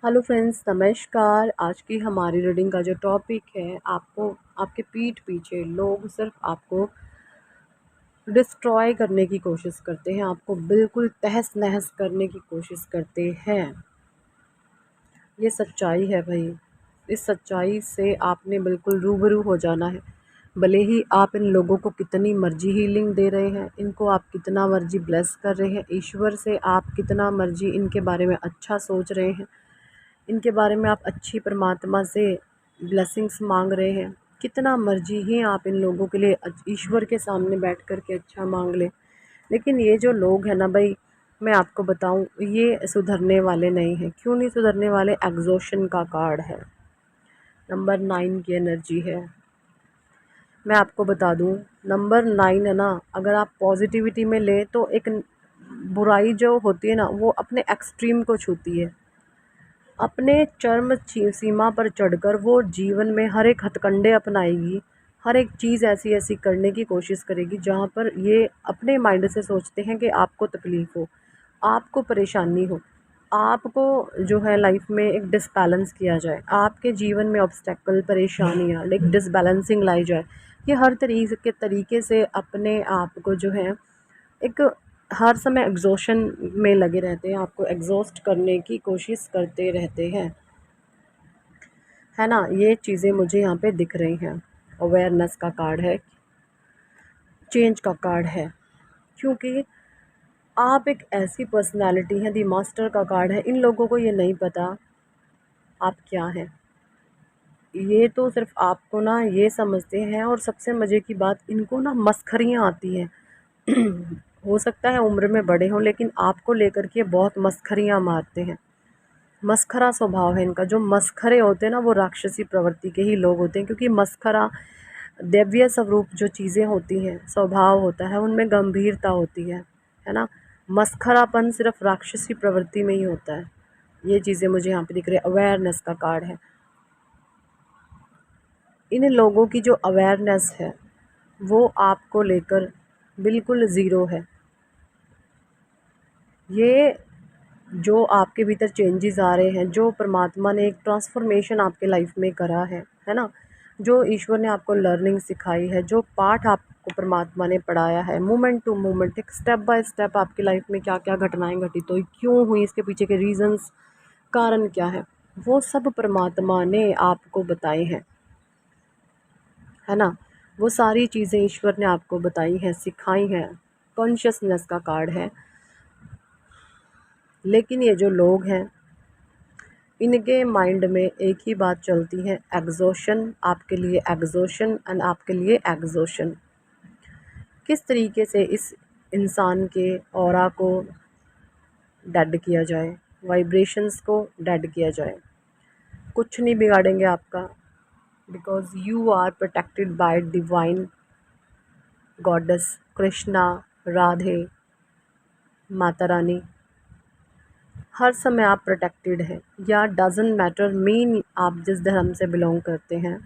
Hello friends, नमस्कार। आज की हमारी रीडिंग का जो टॉपिक है, आपको आपके पीठ पीछे लोग सिर्फ आपको डिस्ट्रॉय करने की कोशिश करते हैं, आपको बिल्कुल तहस नहस करने की कोशिश करते हैं। ये सच्चाई है भाई। इस सच्चाई से आपने बिल्कुल रूबरू हो जाना है। भले ही आप इन लोगों को कितनी मर्जी हीलिंग दे रहे हैं, इनको आप कितना मर्जी ब्लेस कर रहे हैं, ईश्वर से आप कितना मर्जी इनके बारे में अच्छा सोच रहे हैं, इनके बारे में आप अच्छी परमात्मा से ब्लेसिंग्स मांग रहे हैं, कितना मर्जी ही आप इन लोगों के लिए ईश्वर के सामने बैठ कर के अच्छा मांग लें, लेकिन ये जो लोग हैं ना भाई, मैं आपको बताऊं, ये सुधरने वाले नहीं हैं। क्यों नहीं सुधरने वाले? एग्जॉशन का कार्ड है, नंबर 9 की एनर्जी है। मैं आपको बता दूं, नंबर 9 है ना, अगर आप पॉजिटिविटी में ले तो एक बुराई जो होती है ना, वो अपने एक्सट्रीम को छूती है। अपने चरम सीमा पर चढ़कर वो जीवन में हर एक हथकंडे अपनाएगी, हर एक चीज़ ऐसी ऐसी करने की कोशिश करेगी जहाँ पर ये अपने माइंड से सोचते हैं कि आपको तकलीफ़ हो, आपको परेशानी हो, आपको जो है लाइफ में एक डिसबैलेंस किया जाए, आपके जीवन में ऑब्स्टेकल परेशानियाँ लाइक डिसबैलेंसिंग लाई जाए। ये हर तरीके से अपने आप को जो है एक हर समय एग्जॉशन में लगे रहते हैं, आपको एग्जॉस्ट करने की कोशिश करते रहते हैं, है ना। ये चीज़ें मुझे यहाँ पे दिख रही हैं। अवेयरनेस का कार्ड है, चेंज का कार्ड है, क्योंकि आप एक ऐसी पर्सनालिटी हैं। दी मास्टर का कार्ड है। इन लोगों को ये नहीं पता आप क्या हैं। ये तो सिर्फ आपको ना ये समझते हैं, और सबसे मज़े की बात, इनको ना मस्खरियाँ आती हैं। हो सकता है उम्र में बड़े हों, लेकिन आपको लेकर के बहुत मस्खरियाँ मारते हैं। मस्खरा स्वभाव है इनका। जो मस्खरे होते हैं ना, वो राक्षसी प्रवृत्ति के ही लोग होते हैं, क्योंकि मस्खरा दैवीय स्वरूप जो चीज़ें होती हैं, स्वभाव होता है, उनमें गंभीरता होती है ना। मस्खरापन सिर्फ राक्षसी प्रवृत्ति में ही होता है। ये चीज़ें मुझे यहाँ पे दिख रही है। अवेयरनेस का कार्ड है। इन लोगों की जो अवेयरनेस है वो आपको लेकर बिल्कुल ज़ीरो है। ये जो आपके भीतर चेंजेस आ रहे हैं, जो परमात्मा ने एक ट्रांसफॉर्मेशन आपके लाइफ में करा है ना, जो ईश्वर ने आपको लर्निंग सिखाई है, जो पाठ आपको परमात्मा ने पढ़ाया है, मोमेंट टू मोमेंट, एक स्टेप बाय स्टेप आपकी लाइफ में क्या क्या घटनाएं घटित हुई, क्यों हुई, इसके पीछे के रीजंस, कारण क्या है, वो सब परमात्मा ने आपको बताए हैं, है ना। वो सारी चीज़ें ईश्वर ने आपको बताई हैं, सिखाई हैं। कॉन्शियसनेस का कार्ड है। लेकिन ये जो लोग हैं, इनके माइंड में एक ही बात चलती है, एग्जॉशन, आपके लिए एग्जॉशन एंड आपके लिए एग्जॉशन। किस तरीके से इस इंसान के ऑरा को डेड किया जाए, वाइब्रेशंस को डेड किया जाए। कुछ नहीं बिगाड़ेंगे आपका, because you are protected by divine goddess Krishna, Radhe, Mata Rani. हर समय आप प्रोटेक्टेड हैं। या डज़न्ट मैटर मीन आप जिस धर्म से बिलोंग करते हैं,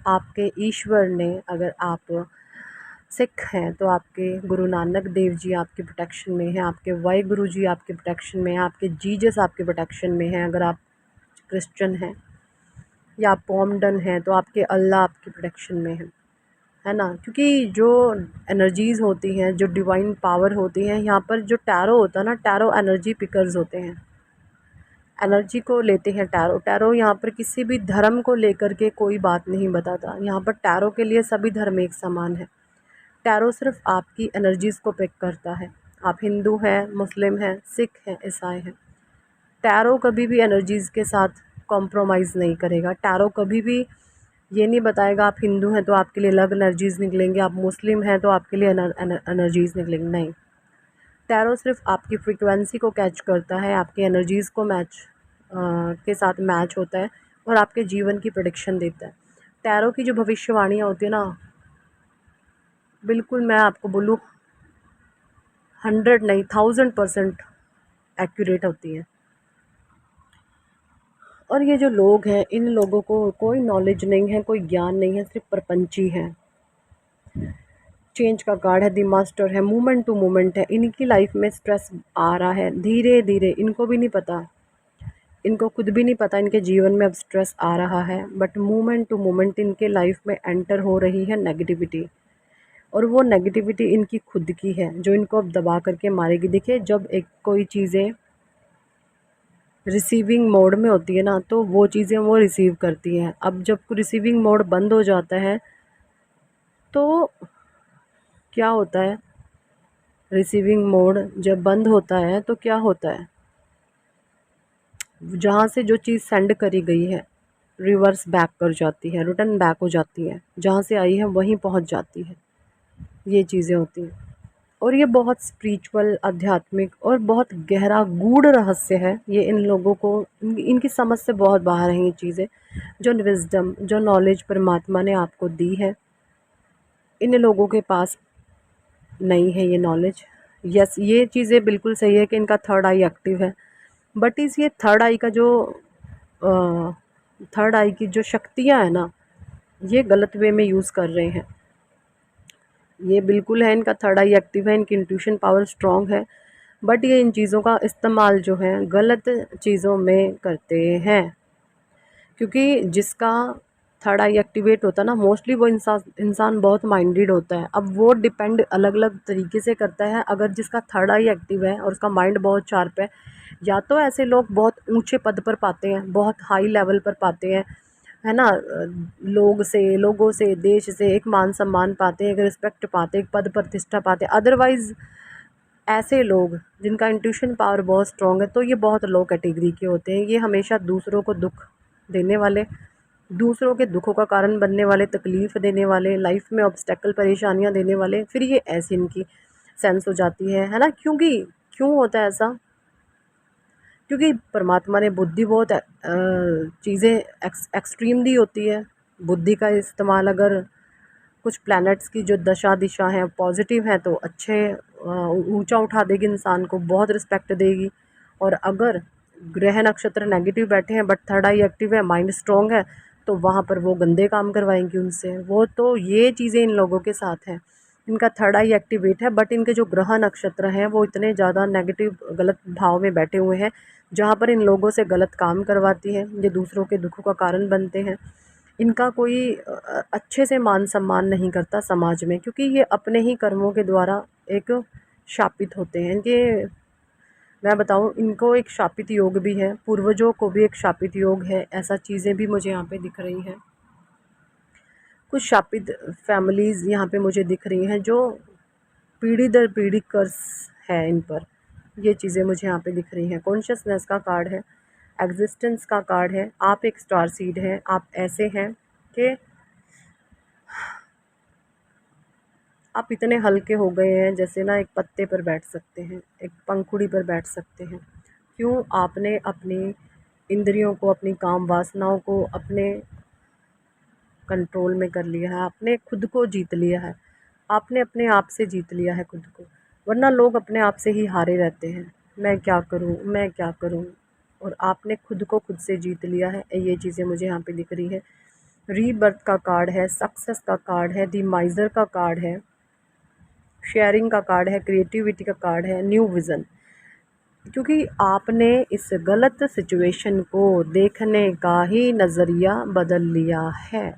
आपके ईश्वर ने, अगर आप सिख हैं तो आपके गुरु नानक देव जी आपके प्रोटेक्शन में हैं, आपके वाहे गुरु जी आपके प्रोटेक्शन में हैं, आपके जीसस आपके प्रोटेक्शन में हैं। अगर आप क्रिश्चियन हैं या आप मोमडन हैं तो आपके अल्लाह आपके प्रोटेक्शन में है ना। क्योंकि जो एनर्जीज़ होती हैं, जो डिवाइन पावर होती हैं, यहाँ पर जो टैरो होता है ना, टैरो एनर्जी पिकर्स होते हैं, एनर्जी को लेते हैं टैरो। टैरो यहाँ पर किसी भी धर्म को लेकर के कोई बात नहीं बताता। यहाँ पर टैरो के लिए सभी धर्म एक समान है। टैरो सिर्फ आपकी एनर्जीज़ को पिक करता है। आप हिंदू हैं, मुस्लिम हैं, सिख हैं, ईसाई हैं, टैरो कभी भी एनर्जीज़ के साथ कॉम्प्रोमाइज़ नहीं करेगा। टैरो कभी भी ये नहीं बताएगा आप हिंदू हैं तो आपके लिए अलग एनर्जीज़ निकलेंगे, आप मुस्लिम हैं तो आपके लिए एनर्जीज़ निकलेंगे, नहीं। टैरो सिर्फ आपकी फ्रीक्वेंसी को कैच करता है, आपकी एनर्जीज़ को के साथ मैच होता है, और आपके जीवन की प्रेडिक्शन देता है। टैरो की जो भविष्यवाणियाँ होती है ना, बिल्कुल मैं आपको बोलूँ 100 नहीं 1000% एक्यूरेट होती हैं। और ये जो लोग हैं, इन लोगों को कोई नॉलेज नहीं है, कोई ज्ञान नहीं है, सिर्फ प्रपंची हैं। चेंज का कार्ड है, द मास्टर है, मूवमेंट टू मूवमेंट है। इनकी लाइफ में स्ट्रेस आ रहा है धीरे धीरे, इनको भी नहीं पता इनको खुद भी नहीं पता इनके जीवन में अब स्ट्रेस आ रहा है, बट मोमेंट टू मोमेंट इनके लाइफ में एंटर हो रही है नेगेटिविटी। और वो नेगेटिविटी इनकी खुद की है जो इनको अब दबा करके मारेगी। देखिए, जब एक कोई चीज़ें रिसीविंग मोड में होती है ना, तो वो चीज़ें वो रिसीव करती हैं। अब जब रिसीविंग मोड बंद हो जाता है तो क्या होता है, रिसीविंग मोड जब बंद होता है तो क्या होता है, जहाँ से जो चीज़ सेंड करी गई है रिवर्स बैक कर जाती है, रिटर्न बैक हो जाती है, जहाँ से आई है वहीं पहुँच जाती है। ये चीज़ें होती हैं। और ये बहुत स्पिरिचुअल, आध्यात्मिक और बहुत गहरा गूढ़ रहस्य है। ये इन लोगों को इनकी समझ से बहुत बाहर हैं ये चीज़ें। जो विजडम, जो नॉलेज परमात्मा ने आपको दी है, इन लोगों के पास नहीं है ये नॉलेज। यस, ये चीज़ें बिल्कुल सही है कि इनका थर्ड आई एक्टिव है, बट इस ये थर्ड आई का जो थर्ड आई की जो शक्तियाँ हैं ना, ये गलत वे में यूज़ कर रहे हैं। ये बिल्कुल है, इनका थर्ड आई एक्टिव है, इनकी इंट्यूशन पावर स्ट्रॉन्ग है, बट ये इन चीज़ों का इस्तेमाल जो है गलत चीज़ों में करते हैं। क्योंकि जिसका थर्ड आई एक्टिवेट होता है ना, मोस्टली वो इंसान बहुत माइंडेड होता है। अब वो डिपेंड अलग अलग तरीके से करता है। अगर जिसका थर्ड आई एक्टिव है और उसका माइंड बहुत शार्प है, या तो ऐसे लोग बहुत ऊंचे पद पर पाते हैं, बहुत हाई लेवल पर पाते हैं, है ना, लोगों से, देश से एक मान सम्मान पाते हैं, एक रिस्पेक्ट पाते हैं, एक पद प्रतिष्ठा पाते हैं। अदरवाइज़ ऐसे लोग जिनका इंट्यूशन पावर बहुत स्ट्रॉन्ग है, तो ये बहुत लो कैटेगरी के होते हैं। ये हमेशा दूसरों को दुख देने वाले, दूसरों के दुखों का कारण बनने वाले, तकलीफ़ देने वाले, लाइफ में ऑब्स्टेकल, परेशानियां देने वाले, फिर ये ऐसी इनकी सेंस हो जाती है ना। क्योंकि क्यों होता है ऐसा, क्योंकि परमात्मा ने बुद्धि बहुत चीज़ें एक्सट्रीम दी होती है। बुद्धि का इस्तेमाल अगर कुछ प्लैनेट्स की जो दशा दिशा है पॉजिटिव है तो अच्छे ऊंचा उठा देगी, इंसान को बहुत रिस्पेक्ट देगी। और अगर ग्रह नक्षत्र नेगेटिव बैठे हैं बट थर्ड आई एक्टिव है, माइंड स्ट्रॉन्ग है, तो वहाँ पर वो गंदे काम करवाएंगी उनसे। वो तो ये चीज़ें इन लोगों के साथ हैं। इनका थर्ड आई एक्टिवेट है, बट इनके जो ग्रह नक्षत्र हैं वो इतने ज़्यादा नेगेटिव गलत भाव में बैठे हुए हैं, जहाँ पर इन लोगों से गलत काम करवाती है, ये दूसरों के दुखों का कारण बनते हैं। इनका कोई अच्छे से मान सम्मान नहीं करता समाज में, क्योंकि ये अपने ही कर्मों के द्वारा एक शापित होते हैं। ये मैं बताऊं, इनको एक शापित योग भी है, पूर्वजों को भी एक शापित योग है। ऐसा चीज़ें भी मुझे यहाँ पे दिख रही हैं। कुछ शापित फैमिलीज़ यहाँ पे मुझे दिख रही हैं जो पीढ़ी दर पीढ़ी कर्स है इन पर। ये चीज़ें मुझे यहाँ पे दिख रही हैं। कॉन्शियसनेस का कार्ड है, एग्जिस्टेंस का कार्ड है। आप एक स्टार सीड हैं, आप ऐसे हैं कि आप इतने हल्के हो गए हैं जैसे ना एक पत्ते पर बैठ सकते हैं, एक पंखुड़ी पर बैठ सकते हैं। क्यों? आपने अपनी इंद्रियों को, अपनी काम वासनाओं को अपने कंट्रोल में कर लिया है, आपने खुद को जीत लिया है, आपने अपने आप से जीत लिया है खुद को। वरना लोग अपने आप से ही हारे रहते हैं, मैं क्या करूं, मैं क्या करूं। और आपने खुद को खुद से जीत लिया है। ये चीज़ें मुझे यहाँ पे दिख रही है। रीबर्थ का कार्ड है, सक्सेस का कार्ड है, द माइजर का कार्ड है, शेयरिंग का कार्ड है, क्रिएटिविटी का कार्ड है, न्यू विज़न। क्योंकि आपने इस गलत सिचुएशन को देखने का ही नज़रिया बदल लिया है।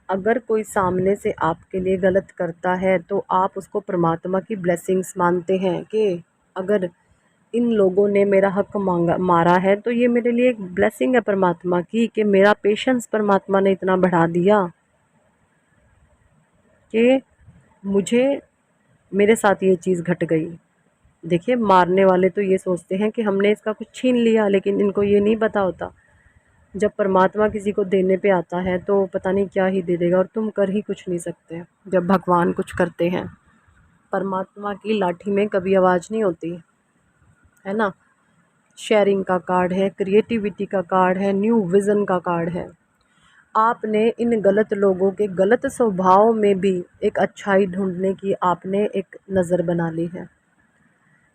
अगर कोई सामने से आपके लिए गलत करता है तो आप उसको परमात्मा की ब्लेसिंग्स मानते हैं कि अगर इन लोगों ने मेरा हक मारा है तो ये मेरे लिए एक ब्लेसिंग है परमात्मा की, कि मेरा पेशेंस परमात्मा ने इतना बढ़ा दिया कि मुझे, मेरे साथ ये चीज़ घट गई। देखिए, मारने वाले तो ये सोचते हैं कि हमने इसका कुछ छीन लिया, लेकिन इनको ये नहीं पता होता जब परमात्मा किसी को देने पे आता है तो पता नहीं क्या ही दे देगा, और तुम कर ही कुछ नहीं सकते। जब भगवान कुछ करते हैं, परमात्मा की लाठी में कभी आवाज़ नहीं होती, है ना। शेयरिंग का कार्ड है, क्रिएटिविटी का कार्ड है, न्यू विज़न का कार्ड है। आपने इन गलत लोगों के गलत स्वभाव में भी एक अच्छाई ढूंढने की आपने एक नज़र बना ली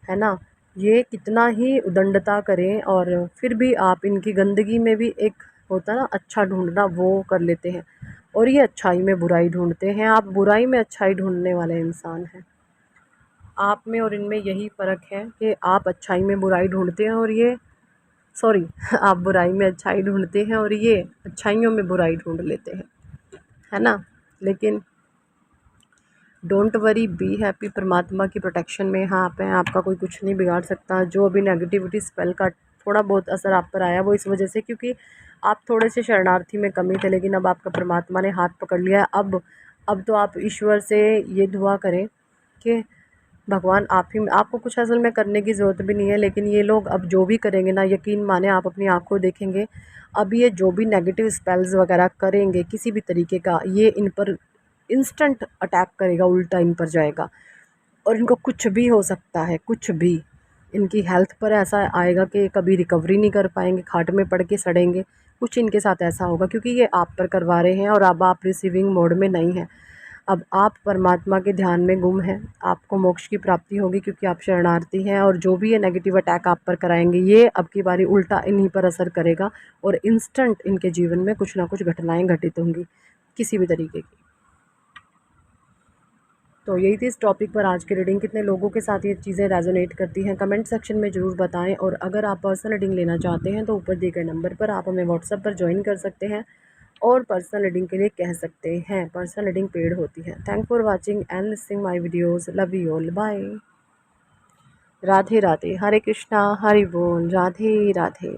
है ना। ये कितना ही उदंडता करें और फिर भी आप इनकी गंदगी में भी एक होता ना अच्छा ढूंढना, वो कर लेते हैं। और ये अच्छाई में बुराई ढूंढते हैं, आप बुराई में अच्छाई ढूंढने वाले इंसान हैं। आप में और इनमें यही फ़र्क है कि आप अच्छाई में बुराई ढूंढते हैं और ये सॉरी आप बुराई में अच्छाई ढूंढते हैं और ये अच्छाइयों में बुराई ढूंढ लेते हैं, है ना। लेकिन डोंट वरी, बी हैप्पी, परमात्मा की प्रोटेक्शन में यहाँ आप हैं, आपका कोई कुछ नहीं बिगाड़ सकता। जो अभी नेगेटिविटी स्पेल का थोड़ा बहुत असर आप पर आया वो इस वजह से क्योंकि आप थोड़े से शरणार्थी में कमी थे, लेकिन अब आपका परमात्मा ने हाथ पकड़ लिया है। अब तो आप ईश्वर से ये दुआ करें कि भगवान आप ही, आपको कुछ असल में करने की ज़रूरत भी नहीं है, लेकिन ये लोग अब जो भी करेंगे ना, यकीन माने आप अपनी आंखों देखेंगे, अब ये जो भी नेगेटिव स्पेल्स वगैरह करेंगे किसी भी तरीके का, ये इन पर इंस्टेंट अटैक करेगा, उल्टा इन पर जाएगा और इनको कुछ भी हो सकता है, कुछ भी। इनकी हेल्थ पर ऐसा आएगा कि कभी रिकवरी नहीं कर पाएंगे, खाट में पड़ के सड़ेंगे, कुछ इनके साथ ऐसा होगा क्योंकि ये आप पर करवा रहे हैं और अब आप रिसीविंग मोड में नहीं हैं। अब आप परमात्मा के ध्यान में गुम हैं, आपको मोक्ष की प्राप्ति होगी क्योंकि आप शरणार्थी हैं। और जो भी ये नेगेटिव अटैक आप पर कराएंगे ये अब की बारी उल्टा इन्हीं पर असर करेगा और इंस्टेंट इनके जीवन में कुछ ना कुछ घटनाएं घटित होंगी किसी भी तरीके की। तो यही थी इस टॉपिक पर आज की रीडिंग। कितने लोगों के साथ ये चीज़ें रेजोनेट करती हैं कमेंट सेक्शन में ज़रूर बताएं। और अगर आप पर्सनल रीडिंग लेना चाहते हैं तो ऊपर दिए गए नंबर पर आप हमें व्हाट्सएप पर ज्वाइन कर सकते हैं और पर्सनल रीडिंग के लिए कह सकते हैं। पर्सनल रीडिंग पेड होती है। Thank for watching and listening my videos. Love you all, bye. Radhe Radhe, Hare Krishna, Hari बोल, राधे राधे।